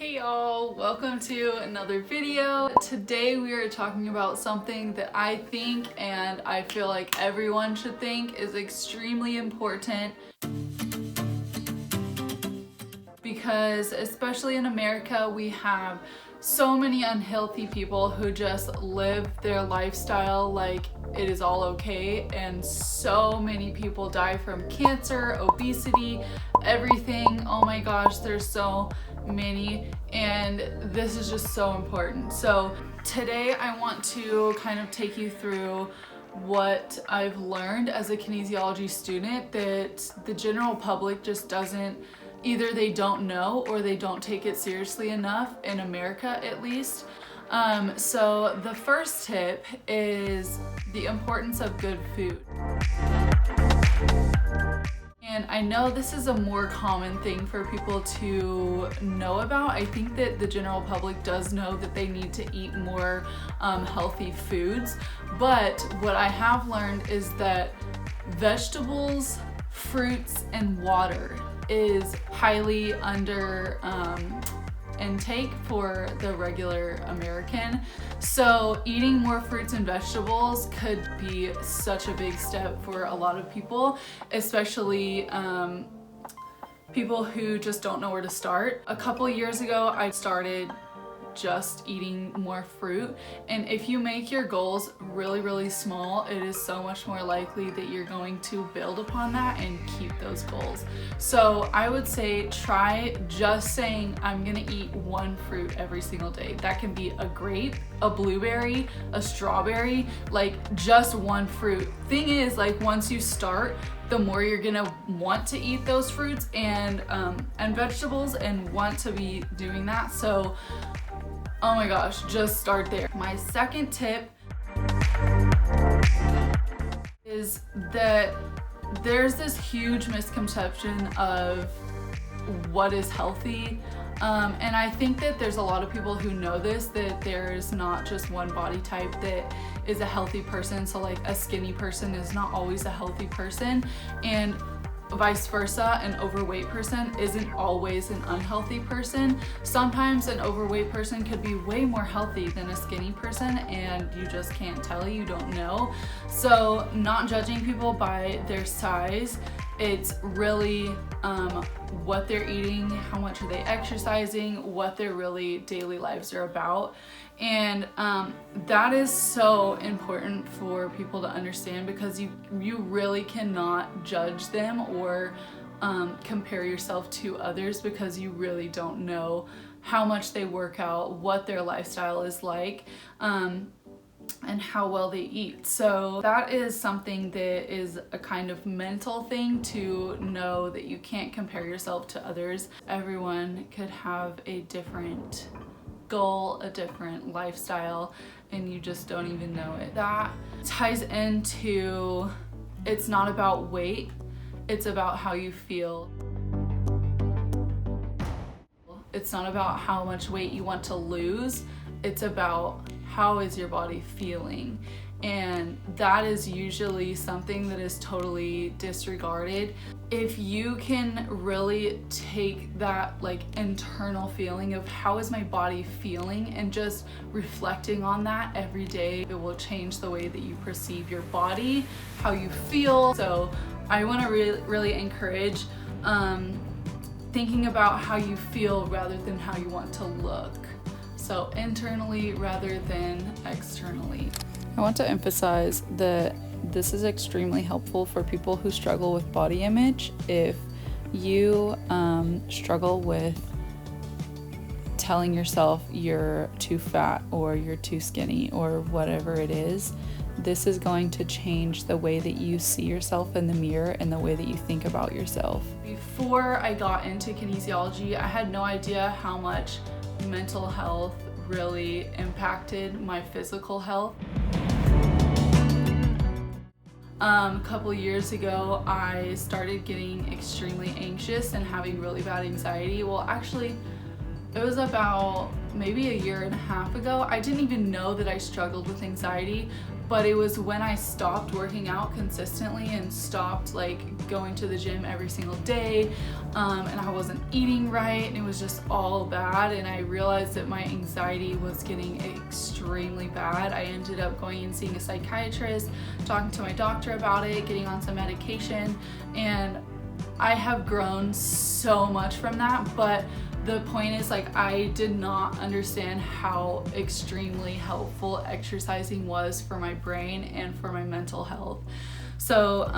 Hey y'all, welcome to another video. Today we are talking about something that I think and I feel like everyone should think is extremely important, because especially in America we have so many unhealthy people who just live their lifestyle like it is all okay, and so many people die from cancer, obesity, everything. Oh my gosh, there's so many, and this is just so important. So today I want to kind of take you through what I've learned as a kinesiology student that the general public just doesn't, either they don't know or they don't take it seriously enough, in America at least. So the first tip is the importance of good food. And I know this is a more common thing for people to know about. I think that the general public does know that they need to eat more healthy foods, but what I have learned is that vegetables, fruits, and water is highly under intake for the regular American. So eating more fruits and vegetables could be such a big step for a lot of people, especially people who just don't know where to start. A couple years ago I started just eating more fruit, and if you make your goals really small, it is so much more likely that you're going to build upon that and keep those goals. So I would say try just saying I'm gonna eat one fruit every single day. That can be a grape, a blueberry, a strawberry, like just one fruit. Thing is, like, once you start, the more you're gonna want to eat those fruits and vegetables and want to be doing that. So oh my gosh, just start there. My second tip is that there's this huge misconception of what is healthy. And I think that there's a lot of people who know this, that there's not just one body type that is a healthy person. So like a skinny person is not always a healthy person, and vice versa, an overweight person isn't always an unhealthy person. Sometimes an overweight person could be way more healthy than a skinny person, and you just can't tell, you don't know. So not judging people by their size, it's really what they're eating, how much are they exercising, what their really daily lives are about. And that is so important for people to understand, because you really cannot judge them or compare yourself to others, because you really don't know how much they work out, what their lifestyle is like, and how well they eat. So that is something that is a kind of mental thing, to know that you can't compare yourself to others. Everyone could have a different goal, a different lifestyle, and you just don't even know it. That ties into, it's not about weight, it's about how you feel. It's not about how much weight you want to lose, it's about how is your body feeling. And that is usually something that is totally disregarded. If you can really take that like internal feeling of how is my body feeling and just reflecting on that every day, it will change the way that you perceive your body, how you feel. So I want to really encourage thinking about how you feel rather than how you want to look. So internally rather than externally. I want to emphasize that this is extremely helpful for people who struggle with body image. If you struggle with telling yourself you're too fat or you're too skinny or whatever it is, this is going to change the way that you see yourself in the mirror and the way that you think about yourself. Before I got into kinesiology, I had no idea how much mental health really impacted my physical health. A couple years ago, I started getting extremely anxious and having really bad anxiety. Well, actually, it was about maybe a year and a half ago. I didn't even know that I struggled with anxiety, but it was when I stopped working out consistently and stopped like going to the gym every single day, and I wasn't eating right, and it was just all bad, and I realized that my anxiety was getting extremely bad. I ended up going and seeing a psychiatrist, talking to my doctor about it, getting on some medication, and I have grown so much from that. But the point is, like, I did not understand how extremely helpful exercising was for my brain and for my mental health. So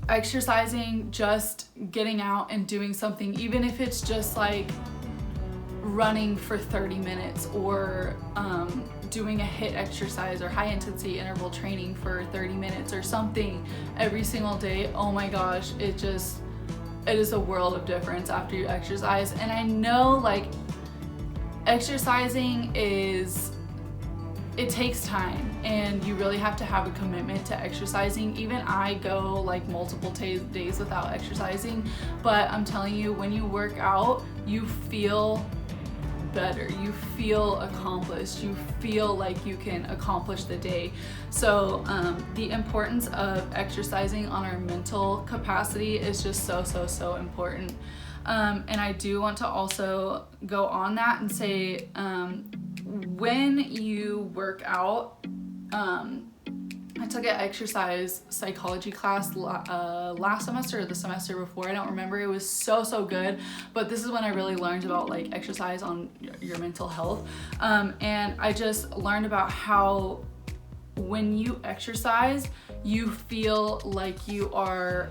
exercising, just getting out and doing something, even if it's just like running for 30 minutes or doing a HIIT exercise or high intensity interval training for 30 minutes or something every single day, oh my gosh, it is a world of difference after you exercise. And I know, like, exercising it takes time, and you really have to have a commitment to exercising. Even I go like multiple days without exercising, but I'm telling you, when you work out, you feel better, you feel accomplished, you feel like you can accomplish the day. So the importance of exercising on our mental capacity is just so important. And I do want to also go on that and say, when you work out, I took an exercise psychology class last semester or the semester before, I don't remember. It was so good, but this is when I really learned about like exercise on your mental health. And I just learned about how when you exercise, you feel like you are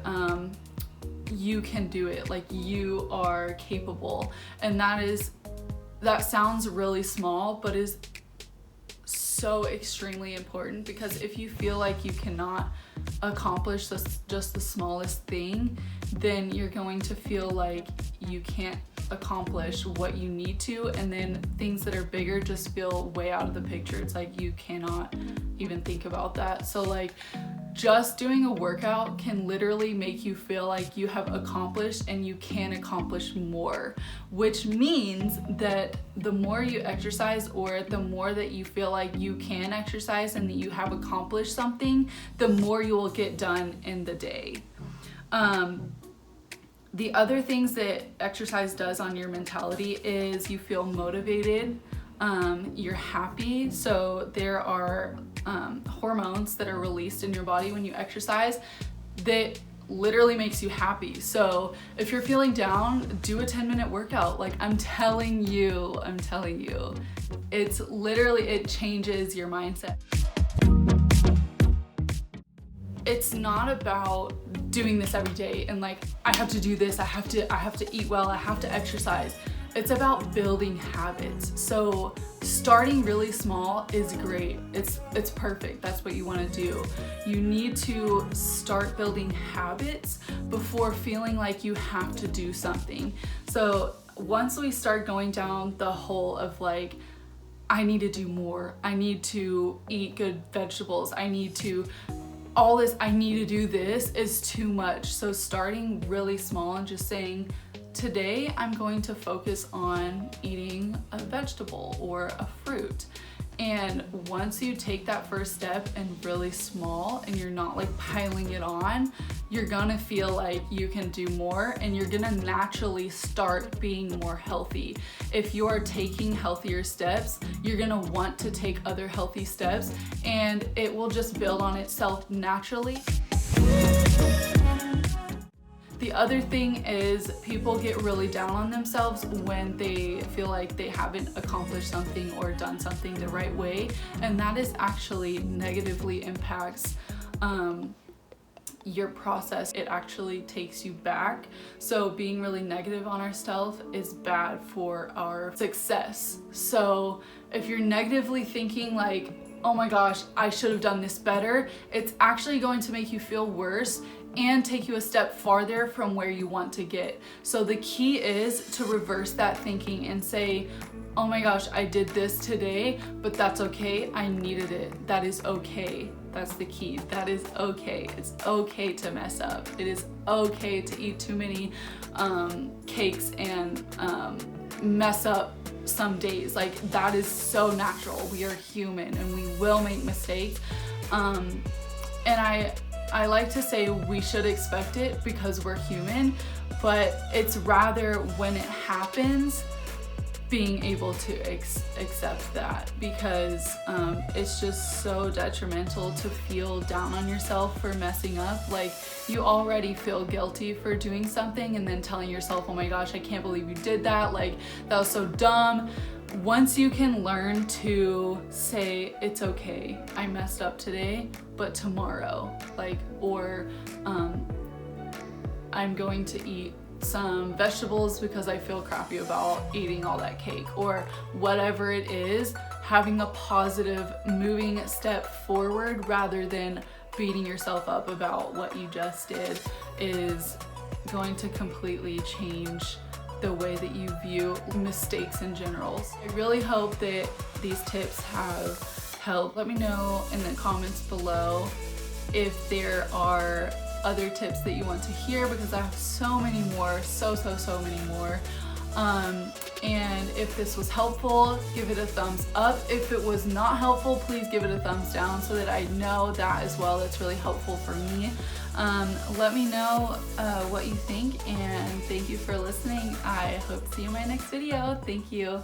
you can do it, like you are capable. And that sounds really small, but is so extremely important, because if you feel like you cannot accomplish just the smallest thing, then you're going to feel like you can't accomplish what you need to, and then things that are bigger just feel way out of the picture. It's like you cannot even think about that. So like, just doing a workout can literally make you feel like you have accomplished and you can accomplish more, which means that the more you exercise, or the more that you feel like you can exercise and that you have accomplished something, the more you will get done in the day. The other things that exercise does on your mentality is you feel motivated, you're happy. So there are hormones that are released in your body when you exercise that literally makes you happy. So if you're feeling down, do a 10-minute workout. Like, I'm telling you, it's literally, it changes your mindset. It's not about doing this every day and like, I have to do this, I have to eat well, I have to exercise. It's about building habits. So starting really small is great. It's perfect. That's what you want to do. You need to start building habits before feeling like you have to do something. So once we start going down the hole of like, I need to do more, I need to eat good vegetables, I need to do this, is too much. So starting really small and just saying, today I'm going to focus on eating a vegetable or a fruit. And once you take that first step and really small, and you're not like piling it on, you're gonna feel like you can do more, and you're gonna naturally start being more healthy. If you are taking healthier steps, you're gonna want to take other healthy steps, and it will just build on itself naturally. The other thing is, people get really down on themselves when they feel like they haven't accomplished something or done something the right way, and that is actually negatively impacts your process. It actually takes you back. So being really negative on ourselves is bad for our success. So if you're negatively thinking like, oh my gosh, I should have done this better, it's actually going to make you feel worse and take you a step farther from where you want to get. So the key is to reverse that thinking and say, oh my gosh, I did this today, but that's okay. I needed it. That is okay. That's the key. That is okay. It's okay to mess up. It is okay to eat too many cakes and mess up some days. Like, that is so natural. We are human and we will make mistakes. And I like to say we should expect it because we're human, but it's rather when it happens, being able to accept that, because it's just so detrimental to feel down on yourself for messing up. Like, you already feel guilty for doing something and then telling yourself, oh my gosh, I can't believe you did that, like that was so dumb. Once you can learn to say, it's okay, I messed up today, but tomorrow, like, or I'm going to eat some vegetables because I feel crappy about eating all that cake, or whatever it is, having a positive moving step forward rather than beating yourself up about what you just did is going to completely change the way that you view mistakes in general. I really hope that these tips have helped. Let me know in the comments below if there are other tips that you want to hear, because I have so many more, so many more. And if this was helpful, give it a thumbs up. If it was not helpful, please give it a thumbs down so that I know that as well. That's really helpful for me. Let me know what you think, and thank you for listening. I hope to see you in my next video. Thank you.